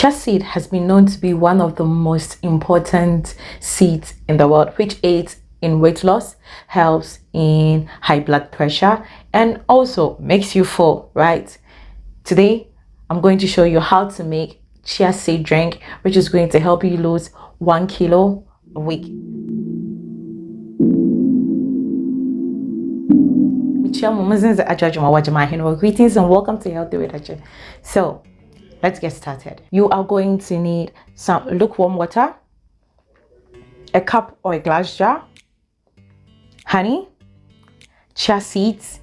Chia seed has been known to be one of the most important seeds in the world, which aids in weight loss, helps in high blood pressure, and also makes you full, right? Today, I'm going to show you how to make chia seed drink, which is going to help you lose 1 kilo a week. Greetings and welcome to Healthy With. So let's get started. You are going to need some lukewarm water, a cup or a glass jar, honey, chia seeds,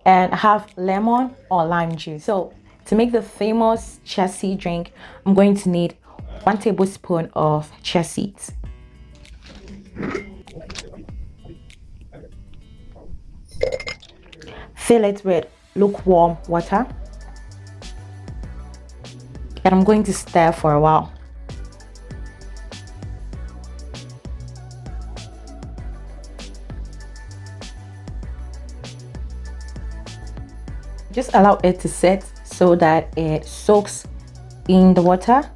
and have lemon or lime juice. So to make the famous chia seed drink, I'm going to need 1 tablespoon of chia seeds, fill it with lukewarm water, and I'm going to stir for a while. Just allow it to set so that it soaks in the water.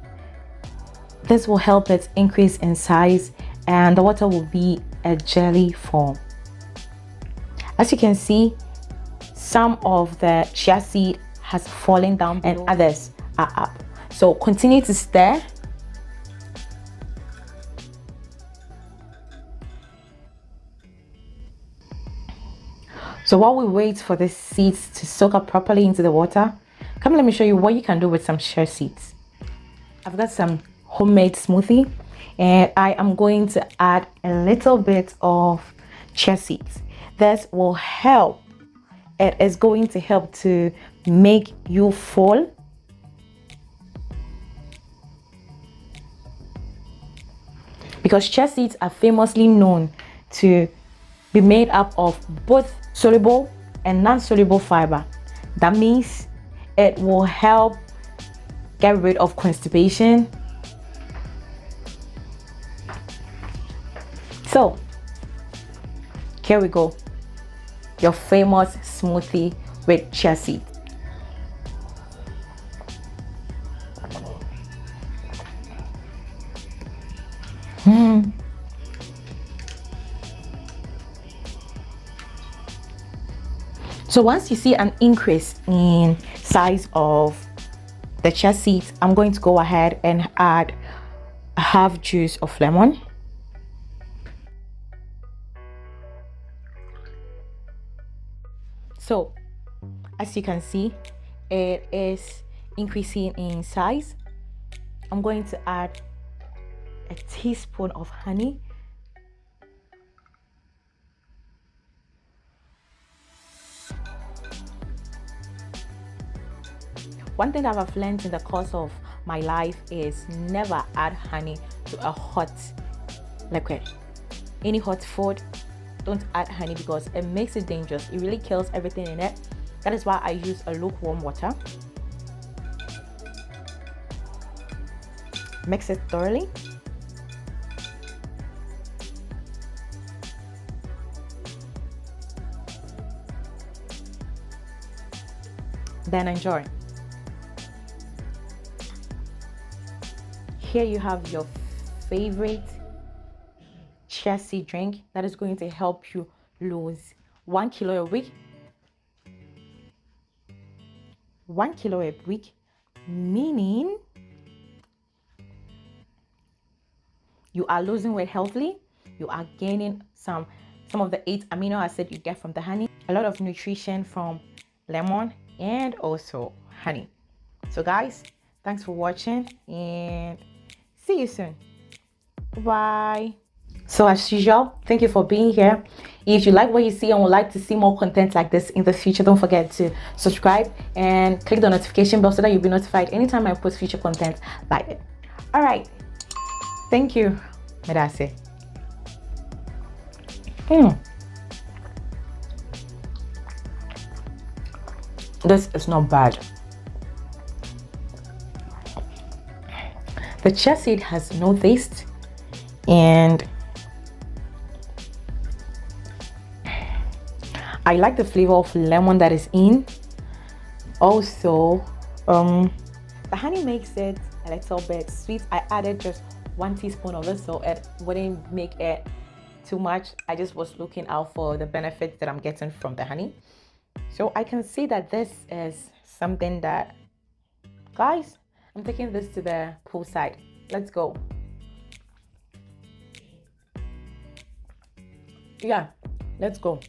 This will help it increase in size and the water will be a jelly form. As you can see, some of the chia seed has fallen down and others are up. So continue to stir. So while we wait for the seeds to soak up properly into the water, come let me show you what you can do with some chia seeds. I've got some homemade smoothie and I am going to add a little bit of chia seeds. This will help. It is going to help to make you full. Because chia seeds are famously known to be made up of both soluble and non-soluble fiber. That means it will help get rid of constipation. So here we go, your famous smoothie with chia seeds. So once you see an increase in size of the chia seeds, I'm going to go ahead and add a half juice of lemon. So as you can see, it is increasing in size. I'm going to add a teaspoon of honey, one thing that I've learned in the course of my life is never add honey to a hot liquid. Any hot food, don't add honey because it makes it dangerous. It really kills everything in it. That is why I use a lukewarm water. Mix it thoroughly. Then enjoy. Here you have your favorite chia seed drink that is going to help you lose 1 kilo a week. 1 kilo a week, meaning you are losing weight healthily. You are gaining some of the 8 amino acids you get from the honey, a lot of nutrition from lemon and also honey. So guys, thanks for watching and see you soon. Bye. So as usual, thank you for being here. If you like what you see and would like to see more content like this in the future, don't forget to subscribe and click the notification bell so that you'll be notified anytime I post future content like it. All right, thank you. Medase. This is not bad. The chia seed has no taste and I like the flavor of lemon that is in. Also, the honey makes it a little bit sweet. I added just 1 teaspoon of it so it wouldn't make it too much. I just was looking out for the benefits that I'm getting from the honey. So I can see that this is something that, guys, I'm taking this to the poolside. Let's go. Yeah, let's go.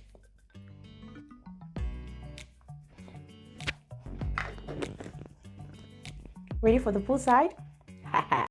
Ready for the poolside?